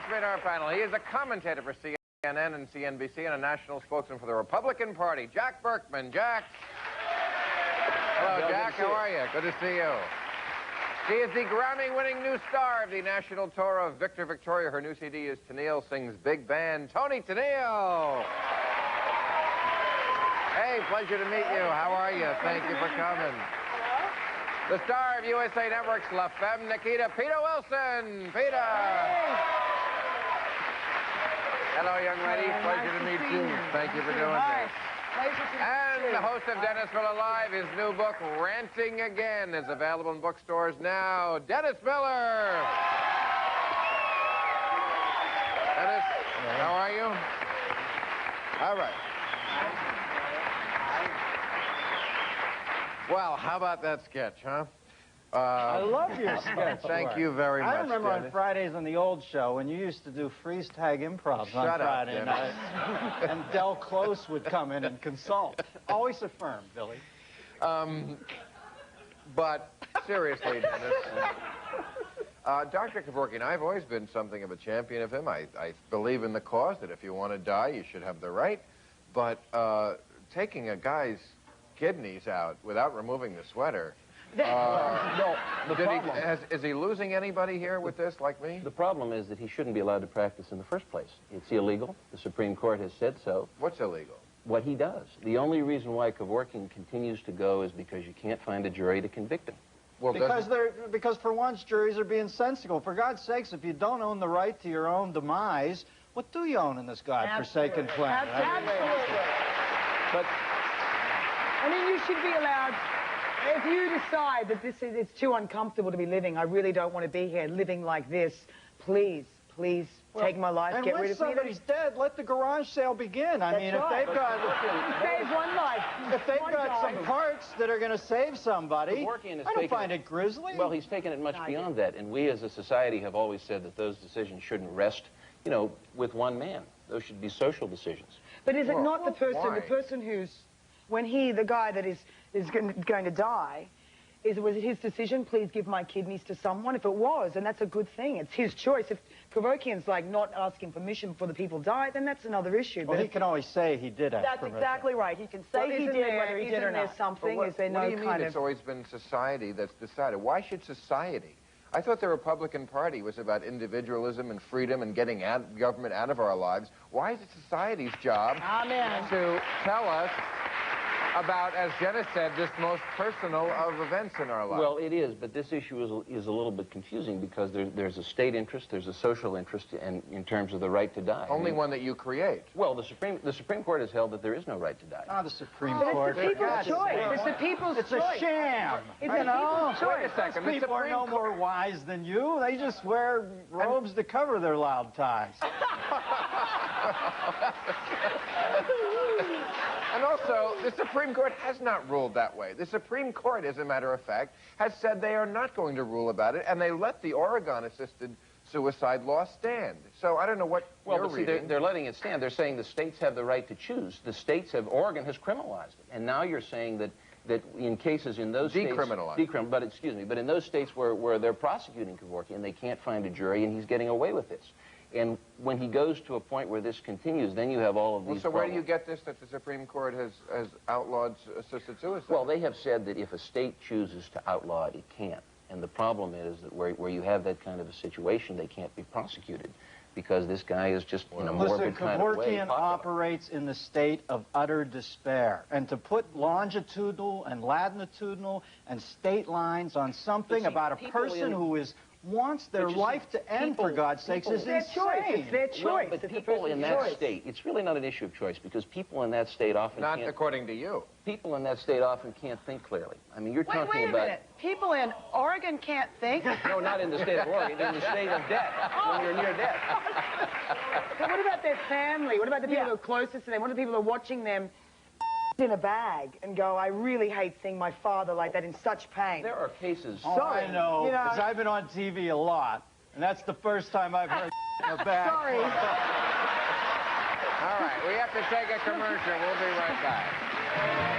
Let's meet our panel. He is a commentator for CNN and CNBC and a national spokesman for the Republican Party, Jack Berkman. Jack. Hello, Jack. How are you? Good to see you. She is the Grammy-winning new star of the national tour of Victor Victoria. Her new CD is Tennille Sings Big Band. Tony Tennille. Hey, pleasure to meet you. How are you? Thank you for coming. The star of USA Network's La Femme Nikita, Peta Wilson. Peta. Hello, young lady. Pleasure to meet you. Thank you for doing this. And the host of Dennis Miller Live, his new book, Ranting Again, is available in bookstores now. Dennis Miller. Dennis, how are you? All right. Well, how about that sketch, huh? I love your sketch. Thank you very much. I remember Dennis. on Fridays on the old show when you used to do freeze tag improvs on Friday night. And Del Close would come in and consult. Always a firm, Billy. But seriously, Dennis, Dr. Kevorkian, I've always been something of a champion of him. I believe in the cause that if you want to die, you should have the right. But taking a guy's kidneys out without removing the sweater. No, the problem... Is he losing anybody here with this, like me? The problem is that he shouldn't be allowed to practice in the first place. It's illegal. The Supreme Court has said so. What's illegal? What he does. The only reason why Kevorkian continues to go is because you can't find a jury to convict him. Well, because for once, juries are being sensible. For God's sakes, if you don't own the right to your own demise, what do you own in this godforsaken planet? Absolutely. But... I mean, you should be allowed, if you decide that it's too uncomfortable to be living, I really don't want to be here living like this, please take my life, get rid of me. And when somebody's dead, let the garage sale begin. I mean, if they've got... Save one life. If they've got some parts that are going to save somebody, I don't find it grisly. Well, he's taken it much beyond that, and we as a society have always said that those decisions shouldn't rest, you know, with one man. Those should be social decisions. But is it not the person who's... When the guy that is going to die, was it his decision, please give my kidneys to someone? If it was, and that's a good thing, it's his choice. If Kevorkian's like not asking permission before the people die, then that's another issue. Well, he can always say he did ask permission. That's exactly right. He can say he did, whether he did or not. Something, is there no kind of... What do you mean it's always been society that's decided? Why should society? I thought the Republican Party was about individualism and freedom and getting government out of our lives. Why is it society's job to tell us about, as Jenna said, this most personal of events in our lives? Well, it is, but this issue is a little bit confusing because there's a state interest, there's a social interest in terms of the right to die. Only one that you create. Well, the Supreme Court has held that there is no right to die. Ah, the Supreme Court. It's the people's choice. It's the people's choice. It's a sham. It's the people's choice. Wait a second. Those people are no more wise than you. They just wear robes to cover their loud ties. And also, the Supreme Court has not ruled that way. The Supreme Court, as a matter of fact, has said they are not going to rule about it, and they let the Oregon-assisted suicide law stand. So I don't know what you're reading. They're letting it stand. They're saying the states have the right to choose. The states have, Oregon has criminalized it. And now you're saying that in cases in those states... Decriminalized. But excuse me, but in those states where they're prosecuting Kevorkian, they can't find a jury, and he's getting away with this. And when he goes to a point where this continues, then you have all of these So where do you get this, that the Supreme Court has outlawed assisted suicide? Well, they have said that if a state chooses to outlaw it, it can't. And the problem is that where you have that kind of a situation, they can't be prosecuted because this guy is just in a morbid kind of way. Kevorkian operates in the state of utter despair. And to put longitudinal and latitudinal and state lines on something about a person who wants their life to end, for God's sakes, is insane. It's their choice. Well, but people in that state, it's really not an issue of choice because people in that state often can't... Not according to you. People in that state often can't think clearly. I mean, you're talking wait a about... minute. People in Oregon can't think? No, not in the state of Oregon. In the state of death, when you're near death. But what about their family? What about the people who are closest to them? What about the people who are watching them in a bag and go, I really hate seeing my father like that in such pain? There are cases... Oh, I know, because I've been on TV a lot, and that's the first time I've heard in a bag. Sorry. All right, we have to take a commercial. We'll be right back.